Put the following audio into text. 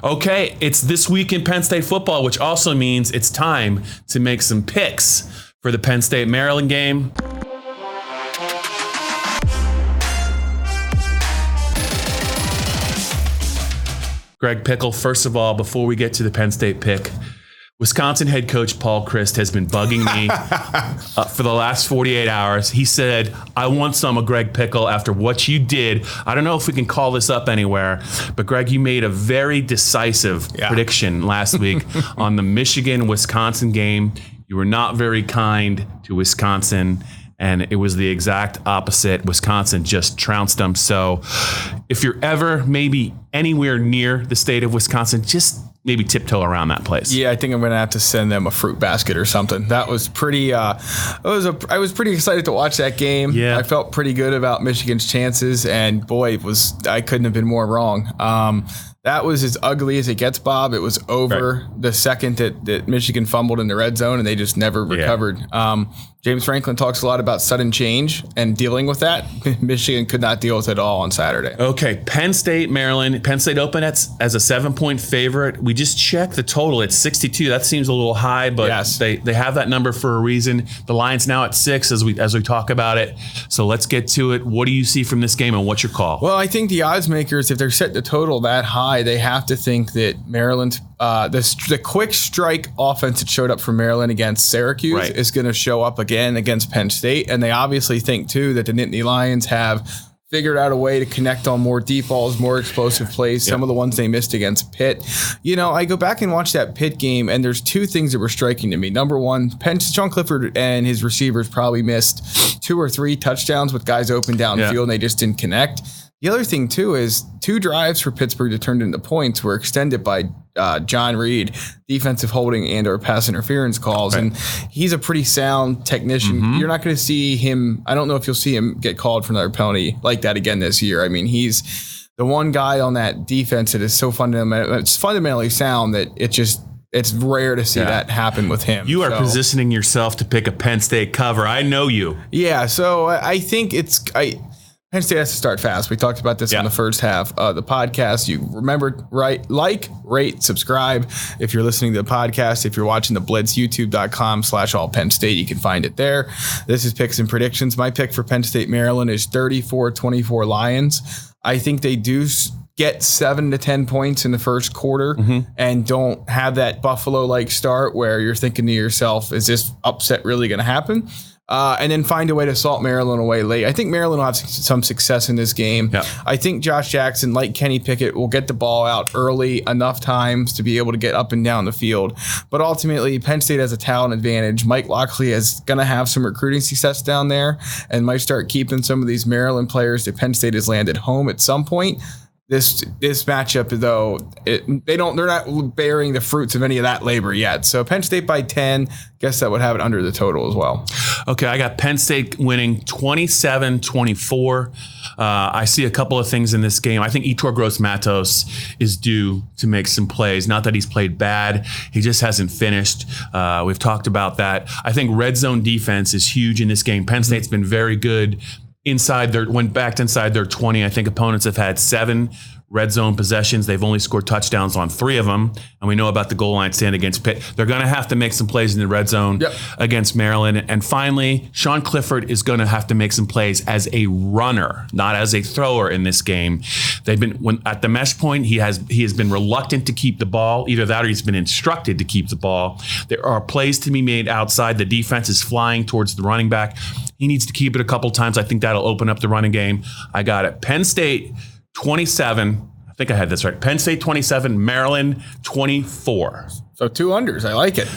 Okay, it's This Week in Penn State Football, which also means it's time to make some picks for the Penn State-Maryland game. Greg Pickel, first of all, before we get to the Penn State pick, Wisconsin head coach Paul Chryst has been bugging me for the last 48 hours. He said, I want some of Greg Pickel after what you did. I don't know if we can call this up anywhere, but Greg, you made a very decisive prediction last week on the Michigan-Wisconsin game. You were not very kind to Wisconsin, and it was the exact opposite. Wisconsin just trounced them. So if you're ever maybe anywhere near the state of Wisconsin, just maybe tiptoe around that place. Yeah, I think I'm going to have to send them a fruit basket or something. That was pretty, I was pretty excited to watch that game. Yeah. I felt pretty good about Michigan's chances, and boy, I couldn't have been more wrong. That was as ugly as it gets, Bob. It was over the second that Michigan fumbled in the red zone, and they just never recovered. James Franklin talks a lot about sudden change and dealing with that. Michigan could not deal with it all on Saturday. Okay, Penn State, Maryland. Penn State opened as a 7-point favorite. We just checked the total. It's 62. That seems a little high, but they have that number for a reason. The line's now at 6 as we talk about it. So let's get to it. What do you see from this game, and what's your call? Well, I think the odds makers, if they're setting the total that high, they have to think that Maryland, the quick strike offense that showed up for Maryland against Syracuse is going to show up again against Penn State. And they obviously think, too, that the Nittany Lions have figured out a way to connect on more deep balls, more explosive plays, some of the ones they missed against Pitt. You know, I go back and watch that Pitt game, and there's two things that were striking to me. Number one, Sean Clifford and his receivers probably missed 2 or 3 touchdowns with guys open downfield, and they just didn't connect. The other thing, too, is 2 drives for Pittsburgh that turned into points were extended by John Reed, defensive holding and or pass interference calls. And he's a pretty sound technician. You're not going to see him. I don't know if you'll see him get called for another penalty like that again this year. I mean, he's the one guy on that defense that is so fundamentally sound that it's rare to see that happen with him. You are positioning yourself to pick a Penn State cover. I know you. Yeah, so I think Penn State has to start fast. We talked about this in the first half of the podcast. You remember, like, rate, subscribe. If you're listening to the podcast, if you're watching the Blitz, youtube.com/allpennstate, you can find it there. This is picks and predictions. My pick for Penn State, Maryland is 34-24 Lions. I think they do get 7 to 10 points in the first quarter and don't have that Buffalo-like start where you're thinking to yourself, is this upset really going to happen? And then find a way to salt Maryland away late. I think Maryland will have some success in this game. Yeah. I think Josh Jackson, like Kenny Pickett, will get the ball out early enough times to be able to get up and down the field. But ultimately, Penn State has a talent advantage. Mike Locksley is going to have some recruiting success down there and might start keeping some of these Maryland players that Penn State has landed home at some point. This matchup, though, they're not bearing the fruits of any of that labor yet. So Penn State by 10, guess that would have it under the total as well. Okay, I got Penn State winning 27-24. I see a couple of things in this game. I think Yetur Gross-Matos is due to make some plays. Not that he's played bad. He just hasn't finished. We've talked about that. I think red zone defense is huge in this game. Penn State's been very good went back inside their 20. I think opponents have had 7 red zone possessions. They've only scored touchdowns on 3 of them. And we know about the goal line stand against Pitt. They're going to have to make some plays in the red zone against Maryland. And finally, Sean Clifford is going to have to make some plays as a runner, not as a thrower in this game. At the mesh point, he has been reluctant to keep the ball. Either that or he's been instructed to keep the ball. There are plays to be made outside. The defense is flying towards the running back. He needs to keep it a couple times. I think that'll open up the running game. I got it. Penn State 27. I think I had this right. Penn State 27, Maryland 24. So 2 unders. I like it.